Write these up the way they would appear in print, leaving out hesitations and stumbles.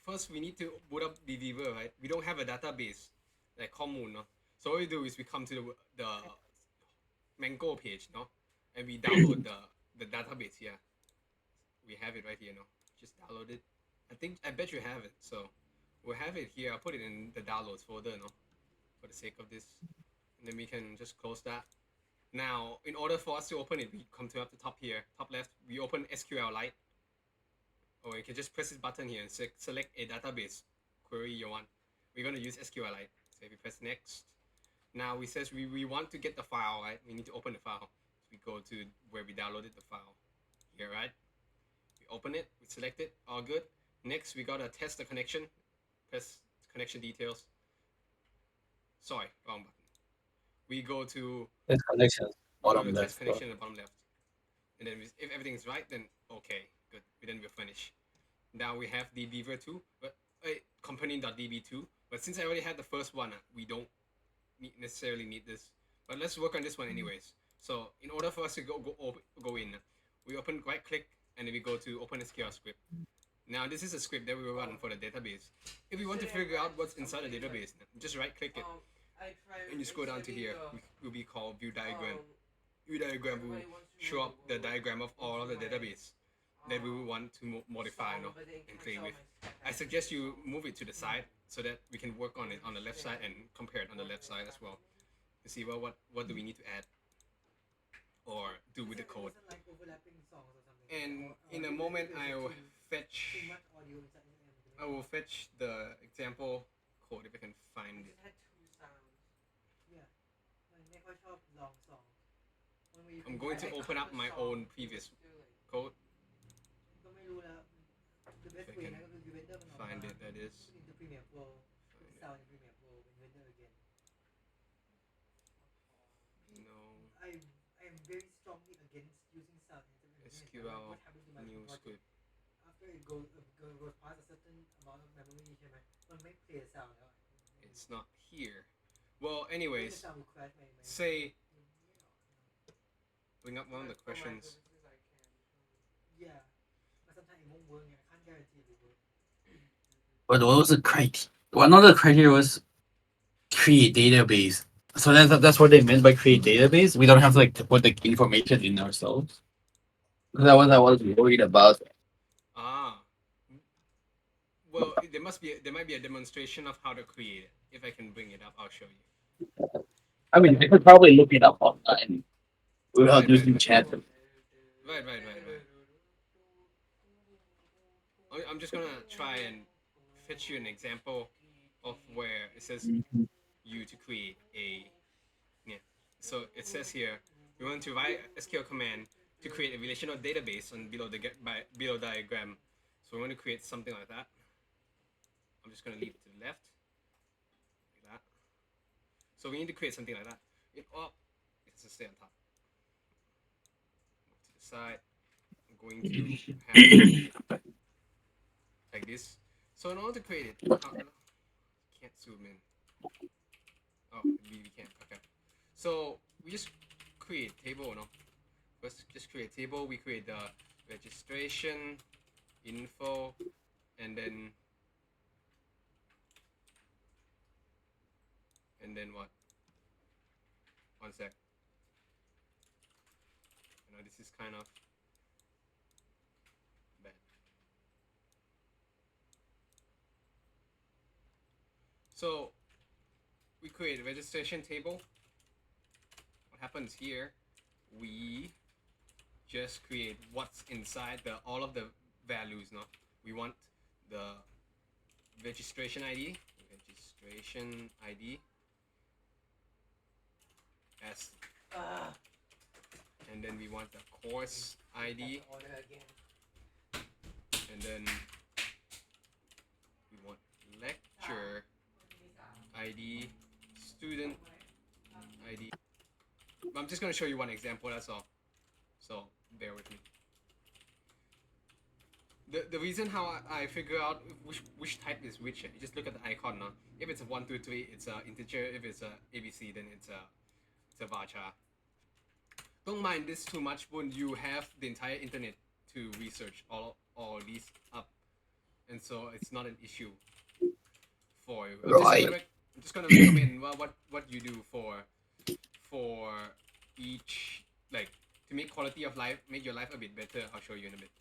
first we need to boot up DBeaver, right? We don't have a database like common, no? So what we do is we come to the Mango page, no? And we download the database here. We have it right here, no? Just download it. I bet you have it. So we'll have it here. I'll put it in the downloads folder, no? For the sake of this. And then we can just close that. Now, in order for us to open it, we come to up the top here, top left, we open SQLite. Or you can just press this button here and select a database query you want. We're going to use SQLite. So if you press next, now we says we want to get the file, right? We need to open the file. So we go to where we downloaded the file here, right? We open it, we select it, all good. Next, we got to test the connection. Press connection details. Sorry, wrong button. We go to Test connection, bottom test left. connection at the bottom left. And then if everything is right, then okay, good. Then we're finished. Now we have DBeaver 2, but company.db2. But since I already had the first one, we don't necessarily need this. But let's work on this one anyways. So in order for us to go in, we right click and then we go to open SQL script. Now this is a script that we will run for the database. If we want to figure out what's inside the database, just right click it and you scroll down to here. Will be called view diagram. View diagram will show up the diagram of all of the database that we will want to modify and play with. I suggest you move it to the side so that we can work on it on the left side and compare it on the left side as well to see what do we need to add or do with the code. And in a moment, I will fetch the example code if I can find it. I'm going to open up my own previous code. If I can find it, that is. No. SQL new script. It's not here. Well, anyways, say bring up one of the questions. But what was the criteria? One of the criteria was create database. So that's what they meant by create database. We don't have to like to put the information in ourselves. That was I was worried about. Ah. Well, there might be a demonstration of how to create it. If I can bring it up, I'll show you. I mean, I could probably look it up online without using chat. Right. I'm just gonna try and fetch you an example of where it says you to create a So it says here we want to write a SQL command to create a relational database on below diagram. So we want to create something like that. I'm just gonna leave it to the left, like that. So we need to create something like that. It has to stay on top. Move to the side. I'm going to have like this. So in order to create it, can't zoom in. Oh, we can't. Okay. So we just create table, no? First, just create table. We create the registration, info, and then what? One sec. This is kind of bad. So we create a registration table. What happens here? We just create what's inside all of the values. No, we want the registration ID as, and then we want the course ID, and then we want lecture ID, student ID. I'm just going to show you one example, that's all. So bear with me. The reason how I figure out which type is which, you just look at the icon. No? If it's a 1, 2, 3, it's a integer. If it's a ABC, then it's a varchar. Don't mind this too much when you have the entire internet to research all these up. and so it's not an issue for you. Right. I'm just gonna recommend what you do for each, like, to make quality of life, make your life a bit better. I'll show you in a bit.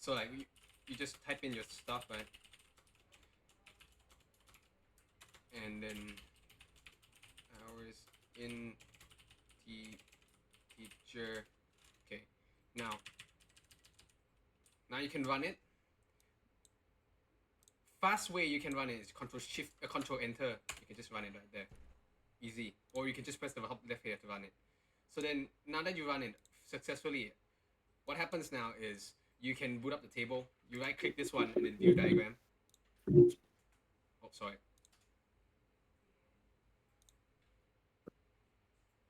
So like you just type in your stuff, right? And then hours in teacher. Okay, now you can run it. Fast way you can run it is Control Enter. You can just run it right there, easy. Or you can just press the left here to run it. So then now that you run it successfully, what happens now is you can boot up the table. You right click this one and then view diagram. Oh, sorry.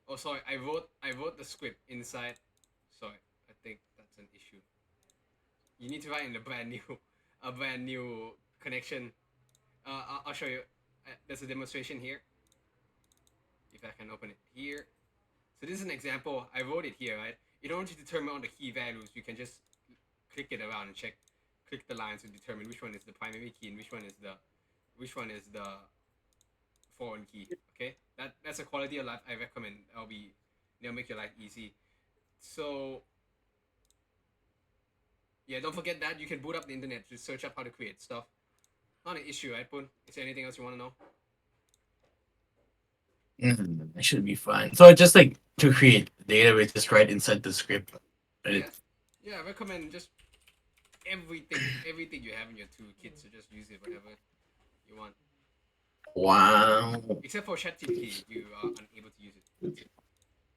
Oh, sorry. I wrote the script inside. Sorry, I think that's an issue. You need to write in a brand new connection. I'll show you. There's a demonstration here. If I can open it here. So this is an example. I wrote it here, right? In order to determine all the key values, you can just click it around and click the lines to determine which one is the primary key and which one is the foreign key. Okay, that's a quality of life I recommend. They'll make your life easy. So yeah, don't forget that you can boot up the internet to search up how to create stuff. Not an issue, right, Poon? Is there anything else you want to know? It should be fine. So just like to create database, just right inside the script. Right? Yeah, I recommend just everything you have in your toolkit. So just use it whatever you want. Wow. Except for ChatGPT, you are unable to use it.